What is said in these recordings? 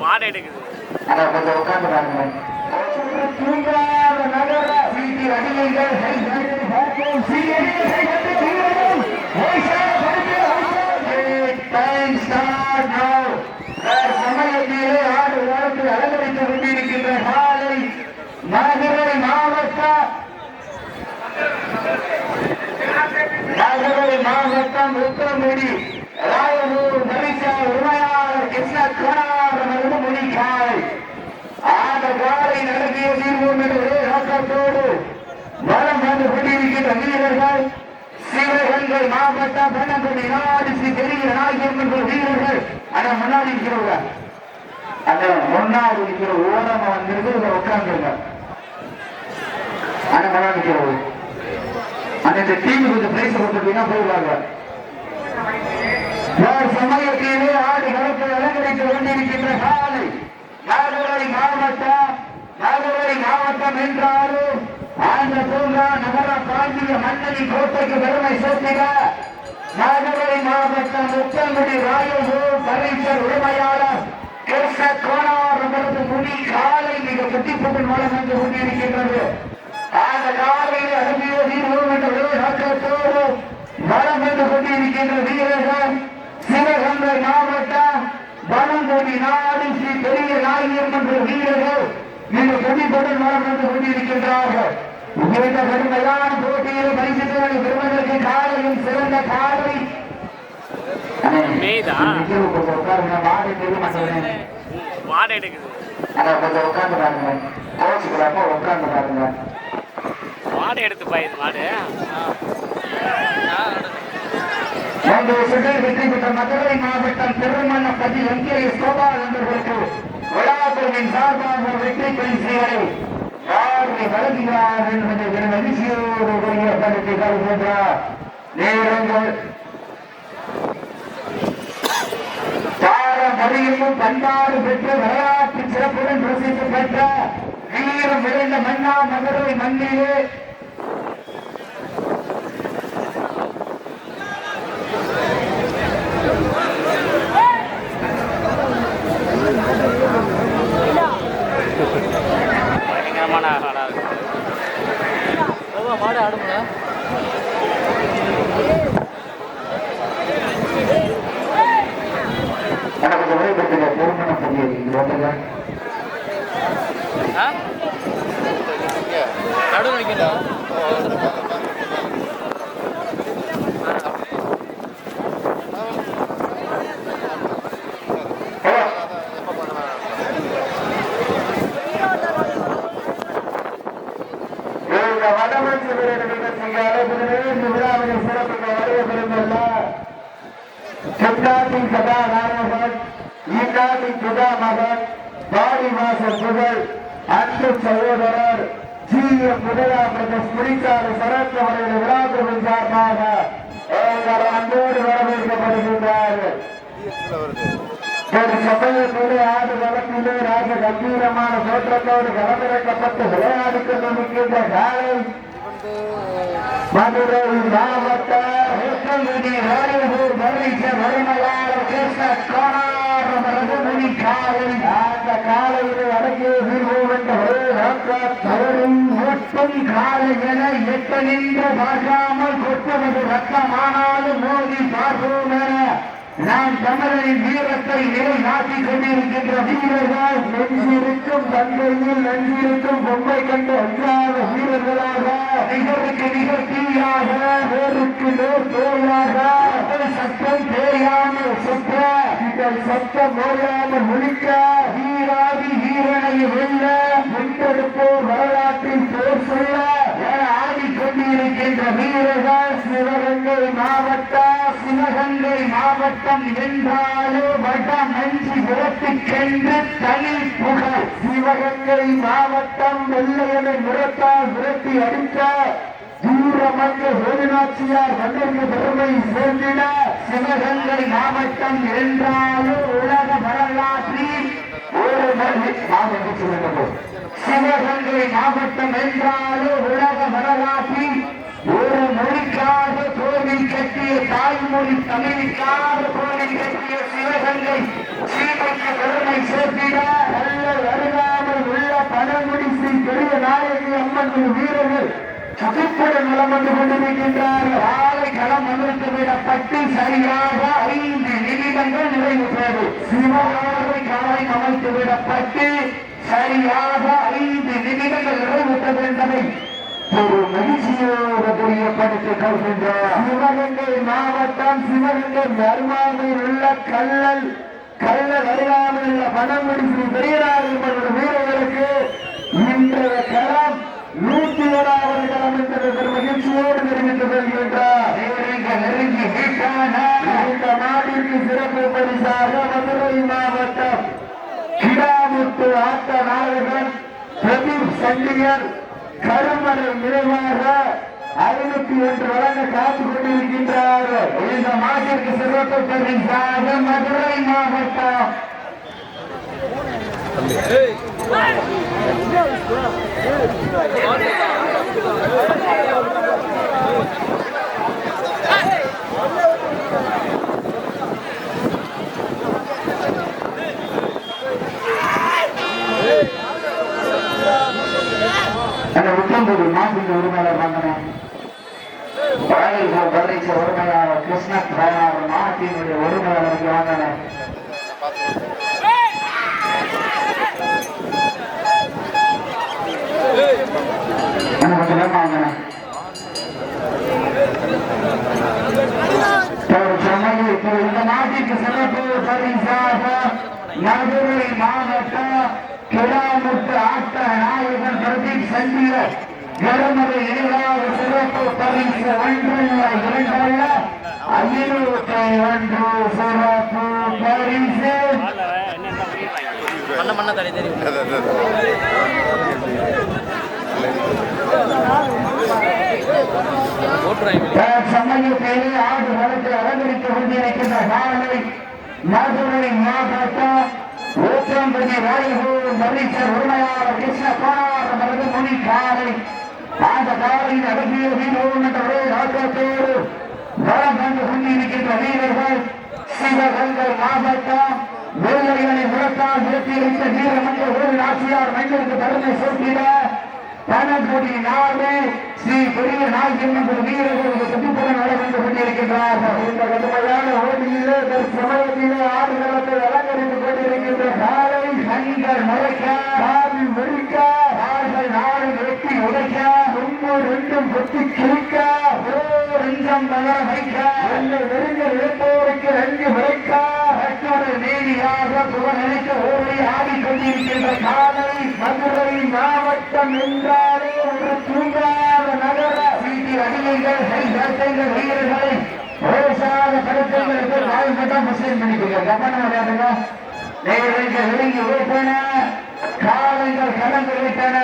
மாடு எடுக்குது. அதான் கொஞ்சம் உட்காந்து பாருங்க. சமயத்திலே ஆடு ஓரத்தில் அலங்கரித்துக் கொண்டிருக்கின்ற காலை மதுரை மாவட்டம் உத்தரமுடி ராயனூர் மரிசா உரிமையாளர் கிருஷ்ண கோணாரமது முடிக்காய் ஆத காலை நடத்திய தீர்வோம் என்ற நோக்கத்தோடு வளம் வந்து கொண்டிருக்கின்ற வீரர்கள் சிவகங்கை மாவட்டம் பன்னெண்டு நாடு ஸ்ரீ பெரிய நாயகம் என்ற வீரர்கள் ஆனா முன்னாடி இருக்கிறவங்க அந்த முன்னாடி இருக்கிற ஓரமா வந்திருக்கு இதை உட்காந்துருங்க. ஆனா முன்னாடி இருக்கிறவங்க அந்த டீம் கொஞ்சம் பிரைஸ் கொடுத்துட்டீங்கன்னா போயிடுவாங்க. சமயத்திலே ஆடு களத்தை அலங்கரித்துக் கொண்டிருக்கின்ற காலை மதுரை மாவட்டம் என்றாலும் ஆந்திர பூங்கா நகர பாண்டிய மன்னனி கோட்டைக்கு பெருமை சேர்த்திட மதுரை மாவட்டம் உத்தரமுடி ராயபூர் பரீட்சர் உரிமையாளர் கிருஷ்ண கோணாரமது முனி காலை மிக கட்டிப்பட்டு மூலம் வந்து கொண்டிருக்கின்றது. அந்த காலையில் அருமைய தீர்வோம் என்ற நோக்கத்தோடு வளம் வந்து கொண்டிருக்கின்ற வீரர்கள் சிவகங்கை மாவட்டம் பழங்குடி நாடு ஸ்ரீ பெரிய நாயகம் என்ற வீரர்கள் மிக கட்டிப்பட்டு மூலம் வந்து கொண்டிருக்கின்றார்கள். இந்த கடுமையான போட்டியில் பரிசுகளை பெறுவதற்கு காலையும் சிறந்த காலை மாடு எடுக்குது. கொஞ்சம் உட்காந்து பாருங்க. கோச்சுக்கிறப்ப உட்காந்து பாருங்க. மாடு எடுத்து பாயுது. மாடு வெற்றி பெற்ற மதுரை மாவட்டம் திருமணப்பதி எம்கேஎஸ் கோபால் என்பவர்களுக்கு விழாக்குழுவின் சார்பாக வெற்றி பரிசுகளை யாரை வழங்குகிறார் என்பதை மகிழ்ச்சியோடு கூடிய கருத்தை கருதுகின்றார். நேரங்கள் பாரம்பரியமும் பண்பாடு பெற்று விளையாட்டு சிறப்புடன் பிரசித்தி பெற்ற வீரம் விளைந்த மன்னா மதுரை மண்ணிலே பயங்கரமான ஆடா இருக்கு. மாடு ஆடுங்க. நடு வைக்கலாம். வடமஞ்சு விழாவினை சிறப்புக்கு வருவதிருந்துள்ள தென்னாட்டின் கதாநாயகன் ஈநாட்டின் பிதாமகன் பாடிவாசல் புகழ் அன்பு சகோதரர் ஜி எம் உதயாபிரதேஷ் குறிச்சாலை சரத் அவருடைய விழாக்குழுவின் சார்பாக அன்போடு வரவேற்கப்படுகின்றார்கள். ஒரு சமயத்திலே ஆடு களத்திலே ராஜ கம்பீரமான தோற்றத்தோடு களமிறக்கப்பட்டு விளையாடி கொண்டிருக்கின்ற காலை மதுரை மாவட்டம் ராயபூர் பரீட்சர் உரிமையாளர் கிருஷ்ண கோணாரமது முனி காலை அந்த காலையிலே அடங்கிய வீழ்வோம் என்ற ஒட்டும் காலை என எட்ட நின்று பார்க்காமல் கொட்டுவது ரத்தமானாலும் மோதி பார்ப்போம் என நாம் தமிழரின் வீரத்தை நிலைநாட்டிக் கொண்டிருக்கின்ற வீரர்கள் நெஞ்சிருக்கும் தந்தையில் நெஞ்சிருக்கும் பொம்மை கண்டு அஞ்சாத வீரர்களாக நிகருக்கு நிகழ்ச்சியாக வேருக்கு நேர் தோழாக சத்தம் தேயாமல் சுற்ற இதன் சத்தம் ஓயாமல் முழிக்க வீராதி வீரனை வெல்ல முன்னெடுப்போர் வரலாற்றில் போர் சொல்ல ஆடிக்கொண்டிருக்கின்ற வீரர்கள் சிவகங்கை மாவட்டம் என்றாலே வட மஞ்சி விரட்டிக்கென்று தனி புகழ். சிவகங்கை மாவட்டம் வெள்ளையனை முரத்தால் விரட்டி அடிக்க தூரமங்க வேலுநாச்சியார் மன்னருக்கு பெருமை சேர்ந்திட சிவகங்கை மாவட்டம் என்றாலும் உலக வரலாற்றில் ஒரு சிவகங்கை மாவட்டம் என்றாலும் உலக வரலாற்றில் ஒரு மொழிக்காக கோவில் கட்டிய தாய்மொழி தமிழுக்காக கோவில் கட்டிய சிவகங்கை சீமைக்கு பெருமை சேர்த்திட நல்ல அருகாமல் உள்ள பணங்குடி ஸ்ரீ பெரிய நாயகி அம்மன் வீரர்கள் சதுப்புடன் நலம் வந்து கொண்டிருக்கின்றார்கள். ஆலை களம் அமர்த்து விடப்பட்டு சரியாக 5 நிமிடங்கள் நிறைவுற்றது. சிவகாலை காலை அமைத்து விடப்பட்டு சரியாக 5 நிமிடங்கள் நிறைவுற்றது என்பதை ஒரு மகிழ்ச்சியோடு தெரியப்படுத்திக் கொள்கின்றார். சிவகங்கை மாவட்டம் சிவகங்கை அருகாமையில் உள்ள கல்லல் அருகாமையில் உள்ள பணங்குடி ஸ்ரீ பெரியநாயகி வீரர்களுக்கு இன்றைய களம் 101வது களம் என்ற மகிழ்ச்சியோடு தெரிவித்து கொள்கின்றார். நெருங்கி இந்த நாட்டிற்கு சிறப்பு பரிசாக மதுரை மாவட்டம் கிடாமுத்து ஆட்ட நாயகன் பிரதீப் சண்டிகர் கருமறை நிறைவாக 501 வழங்க காத்துக் கொண்டிருக்கின்றார்கள். இந்த நாட்டிற்கு சிறப்பு பரிசாக மதுரை மாவட்டம் உத்தம்பூர் மாட்டின் உரிமையாளர் வாங்கினேன். உரிமையாளர் கிருஷ்ணன் மாட்டினுடைய உரிமையாளருக்கு வாங்கினேன். இந்த நாட்டிற்கு சிறப்பு பரிசாக மதுரை மாவட்டம் கிடாமுத்து ஆட்ட நாயகன் பிரதீப் சண்டிகர் கருமறை இணையாக சிறப்பு பரிசு 1 அல்ல 2 அல்ல 501 சிறப்பு பரிசு பண்ண தடை தெரியும். சமயத்திலே ஆடு வளர்த்து அலங்கரித்துக் கொண்டிருக்கின்ற காலை மதுரை மாவட்டம் ஊற்றம்பதி ராயகூர் மரிச்சர் உரிமையாளர் கிருஷ்ணகுமார் மருது முனி காலை அந்த காலையின் அடங்கிய வீரர்கள் என்ற ஒரே நோக்கத்தோடு வளம் வந்து கொண்டிருக்கின்ற வீரர்கள் சிவகங்கை மாவட்டம் வெள்ளையனை முழக்கால் நிறுத்தி வைத்த வீரமன்ற ஒரு நாச்சியார் மண்ணிற்கு பெருமை சேர்த்திட பணக்குடி நாடு ஸ்ரீ பெரிய நாயகன் வீரர்கள் சதுப்புடன் நலம் வந்து கொண்டிருக்கின்றார்கள். இந்த கடுமையான ஓடியிலே சமயத்திலே ஆடுகளத்தை அலங்கரித்துக் கொண்டிருக்கின்ற காலை கண்கள் மறைக்க காவி வெடிக்க கால்கள் நாடு வெட்டி உடைக்க ரொம்ப ரெண்டும் கொத்தி கிழிக்க நெஞ்சம் நகர வைக்க என்னை நெருங்க இழப்போருக்கு 2 விரைக்க மற்றொரு நீதியாக புகழ் நினைக்க ஓடி ஆடிக்கொண்டிருக்கின்ற காலை மதுரை மாவட்டம் என்றாலே ஒரு தூங்காத நகர வீட்டி அடிமைகள் கைகள் வீரர்களை ரோசாத கருத்துங்களுக்கு நாயகட்டம் முஸ்லீம் பண்ணிக்கிறீங்க. கவனம் விளையாடுங்க. நேரங்கள் நெருங்கி வைத்தன, காலங்கள் கடந்து விட்டன.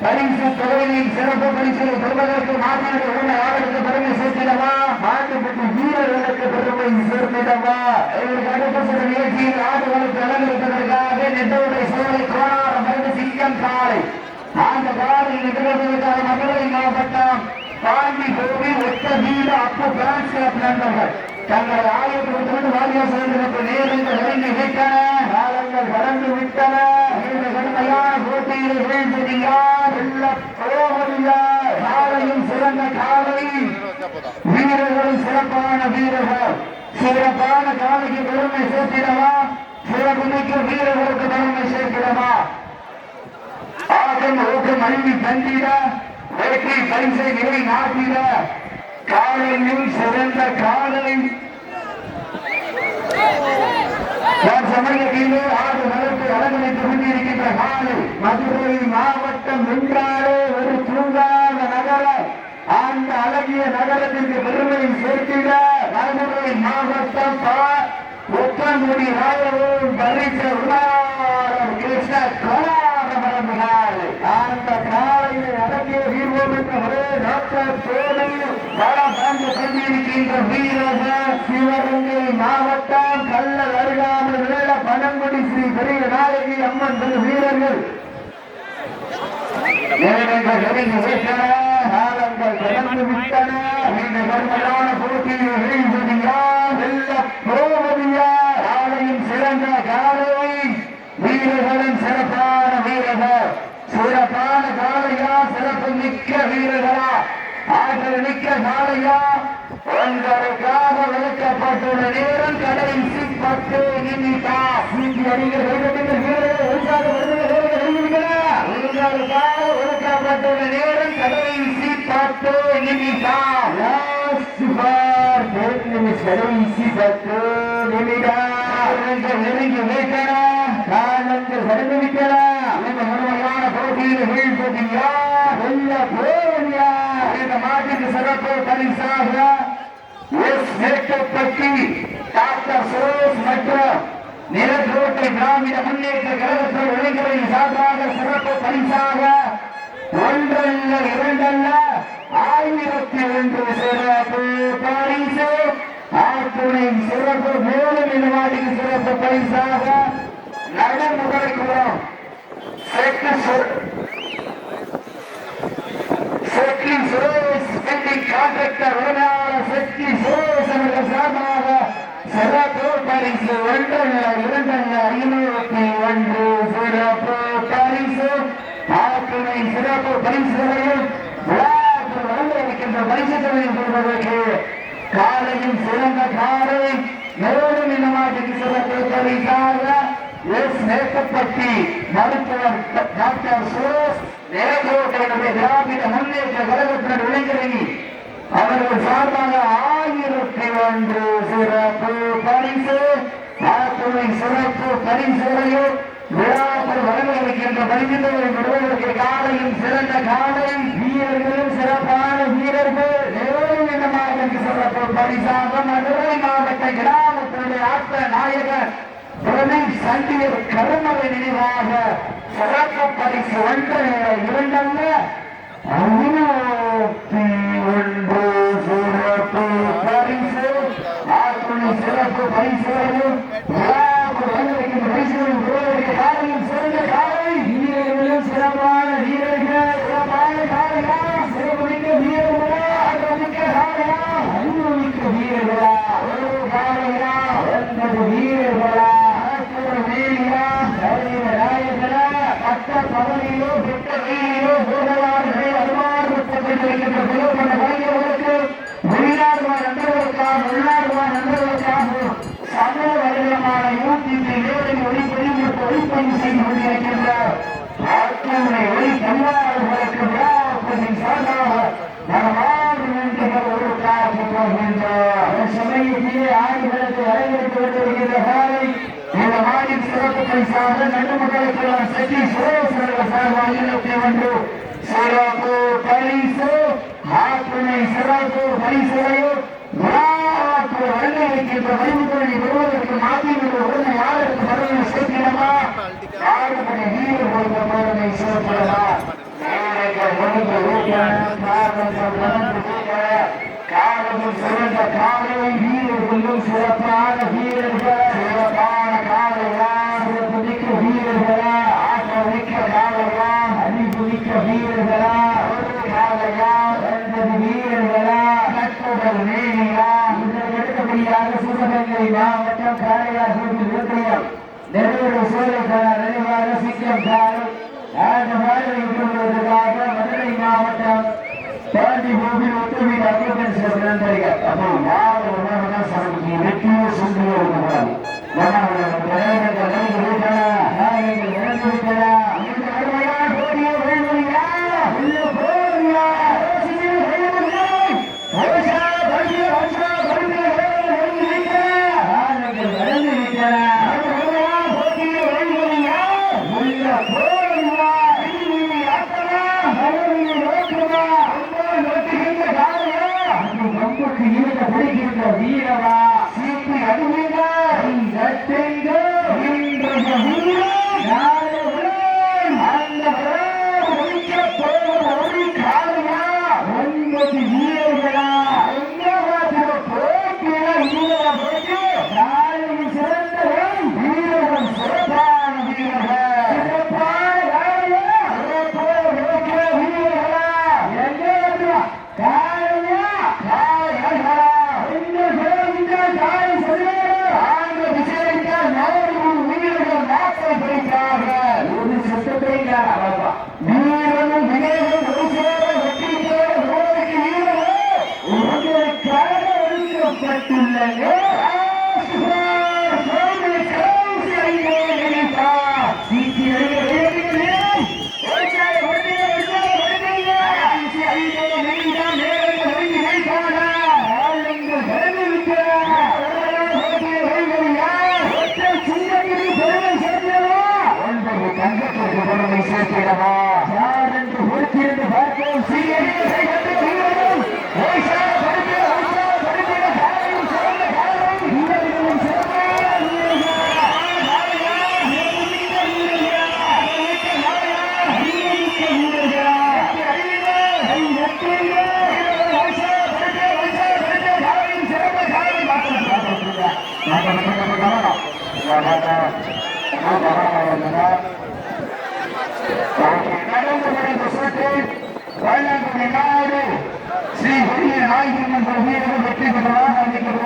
பரிசு தொகையின் சிறப்பு பரிசை பெறுவதற்கு மாநில ஆளுக்கு பெருமை சேர்த்திடவா, மாட்டுப்பட்டி வீரர்களுக்கு பெருமை சேர்த்திடவா? இதற்கு அடுத்த சில நிகழ்ச்சியில் ஆடுகளுக்கு அலங்கரிப்பதற்காக நெட்டோடை சோலை கோணாரம் மருந்து சிங்கம் காலை அந்த காலையில் நிகழ்வதற்காக மதுரை மாவட்டம் பாண்டி கோவில் ஒத்த வீடு அப்பு பிரான்ஸ் கிளப் நண்பர்கள் தங்களை ஆயுதத்திலிருந்து வாரியம் செய்திருந்த நேரங்கள் நெருங்கி விட்டன, காலங்கள் கடந்து விட்டன. இந்த கடுமையான போட்டியில் வீழ்ந்தது யார், வெல்ல போவது யார்? காலையும் சிறந்த காலை, வீரர்களும் சிறப்பான வீரர்கள். சிறப்பான காலைக்கு பெருமை சேர்த்திடவா, சிறப்புமிக்க வீரர்களுக்கு பெருமை சேர்த்திடவா? ஆகம் ஊக்கம் அழுவி தந்திட, வெற்றி பரிசை நிலை நாட்டிட, காலையும் சிறந்த காலை. சமயத்திலே ஆடு வளர்த்து அலங்கரித்துக் கொண்டிருக்கின்ற காலை மதுரை மாவட்டம் என்றாலே ஒரு தூங்காத நகரம். அந்த அழகிய நகரத்திற்கு பெருமை சேர்த்திட மதுரை மாவட்டம் ஒப்பங்குடி ராயவூர் பரிசர் கிருஷ்ண கோலாரமரங்கள் அந்த காலையை அடங்கிய வீர்வோம் என்ற ஒரே நோக்கத்தோடு பலம் வந்து கொண்டிருக்கின்ற வீரர்கள் சிவகங்கை மாவட்டம் கல்லல் அருகாமல் உள்ள பணங்குடி ஸ்ரீ பெரிய நாயகி அம்மன் வீரர்கள் நேரங்கள் நெருங்கி விட்டன, காலங்கள் கடந்து விட்டன. இந்த கடுமையான போட்டியில் வீழ்வதியா, வெல்ல போவதியா? காலையும் சிறந்த காலை, மிக்க வீரர்களா ஆற்றல் மிக்க காலையா உங்களுக்காக விளக்கப்பட்டுள்ள நேரம் கடைசி 10 நிமிடம். உங்களுக்காக விளக்கப்பட்டுள்ள நேரம் கடைசி 10 நிமிடம். கடைசி 10 நிமிடம் நெருங்கி வைக்கலாம். காலங்கள் கடந்து விட்டலாம். இந்த முழுமையான போட்டியில் வீழ்பதியா வெல்ல போவதியா? இந்த மாட்டுக்கு சிறப்பு பரிசாக எஸ் மேக்கப்பட்டி டாக்டர் சுரேஷ் மற்றும் நிலக்கோட்டை திராவிட முன்னேற்ற கழகத்தில் இளைஞர்களின் சார்பாக சிறப்பு பரிசாக ஒன்றல்ல இரண்டல்ல 1001 சிறப்பு பரிசு. ஆத்துணை சிறப்பு மேலும் இந்த மாட்டுக்கு சிறப்பு பரிசாக நடைமுறைக்குறோம் செட்லி சுரேஷ் பில்டிங் கான்ட்ராக்டர் உரிமையாளர் செட்லி சுரேஷ் அவர்கள் சார்பாக சிறப்பு பரிசு ஒன்றல்ல இரண்டல்ல 501 சிறப்பு பரிசு. ஆத்துணை சிறப்பு பரிசுகளையும் இருக்கின்ற பரிசுகளையும் பெறுவதற்கு காலையும் சிறந்த காலை மேலும் இந்த மாட்டுக்கு சிறப்பு பரிசாக எஸ் மேக்கப்பட்டி மருத்துவர் டாக்டர் சுரேஷ் நேரக்கோட்டையினுடைய திராவிட முன்னேற்ற கழகத்தினர் இளைஞரணி அவர்கள் சார்பாக 1001 சிறப்பு பரிசு. ஆத்துணை சிறப்பு பரிசுகளையும் விழாக்கள் வழங்க இருக்கின்ற பரிசுகளை பெறுவதற்கு காலையும் சிறந்த காலை வீரர்களும் சிறப்பான வீரர்கள் மேலும் இந்த மாவட்டத்திற்கு சிறப்பு பரிசாக மதுரை மாவட்ட கிராமத்தினுடைய ஆட்ட நாயகர் பிரதீப் சண்டியர் கருமலை நினைவாக சிறப்பு பரிசு ஒன்றல்ல இரண்டல்ல 501 சிறப்பு பரிசு. ஆத்துணை சிறப்பு பரிசுகளையும் பரிசுகளும் காலையும் சிறந்த காலை வீரர்களும் சிறப்பான வீரர்கள் சிறப்பான காலையா சிறப்புமிக்க வீரர்களா ஆற்றமிக்க காலையா அறிவுமிக்க வீரர்களா ஒரு காலையா 9 வீரர்களா மேலியா நாயகனா பட்ட பதவியிலோ பெற்ற வீரிலோ போகலாறுகளை அருமாறுபட்டிருக்கின்ற புலப்பட்ட கலைஞர்களுக்கு வெளிநாடுவார் நண்பர்களுக்காக உள்நாடுவார் நண்பர்களுக்காக சமூக வடிவமான யூடியூப் நேரில் ஒளிப்பதிவு ஒளிப்பதிவு செய்து கொண்டிருக்கின்ற ஆட்சியுடைய ஒளி தமிழர்களுக்கு விழாப்பதின் சார்பாக நமது நன்றிகள் ஒரு காட்சி போகின்றோம். சமயத்திலே ஆடுகளுக்கு வரவேற்று கொண்டிருக்கின்ற காலை இந்த மாநில சிறப்பு பரிசாக நடுமக்களுக்கு செட்டி சுரேஷ் அவர்கள் சார்பாக 21 சிறப்பு பரிசு. ஆற்றுணை சிறப்பு பரிசுகளையும் வழங்கியிருக்கின்ற வழிமுறை பெறுவதற்கு மாற்றியுள்ள உடனே யாருக்கு பதவியை சேர்க்கிறமா யாருடைய வீரர் கொடுத்த பதவியை சேர்க்கிறதா காலமும் சிறந்த காலை வீரர்களும் சிறப்பான வீரர்கள் சிறப்பான காலையா சிறப்பு மிக்க வீரர்களா ஆற்றல் மிக்க காலையா அறிவு மிக்க வீரர்களா ஒரு காலையா 9 வீரர்களா கட்டுடல் மேனியா இதற்கு அடுத்தபடியாக சிவகங்கை மாவட்டம் காரையார் ஒன்றியம் நெல்லூர் சோலைக்கார நினைவாக சிங்கம் காலை அந்த மாதிரி விட்டுவதற்காக மதுரை மாவட்டம் பாண்டி கோவில் ஒற்றுமை அக்ரிமெண்ட்ஸ் நண்பர்கள் அப்போ யார் உணவுனா சமைக்கு வெற்றியோ சுண்டியோ இருக்கக்கூடாது வீரவா சீட்டு அருமையா ஸ்ரீ பெரிய நாயகன் என்ற வீரர்கள் வெற்றி பெற்றதாக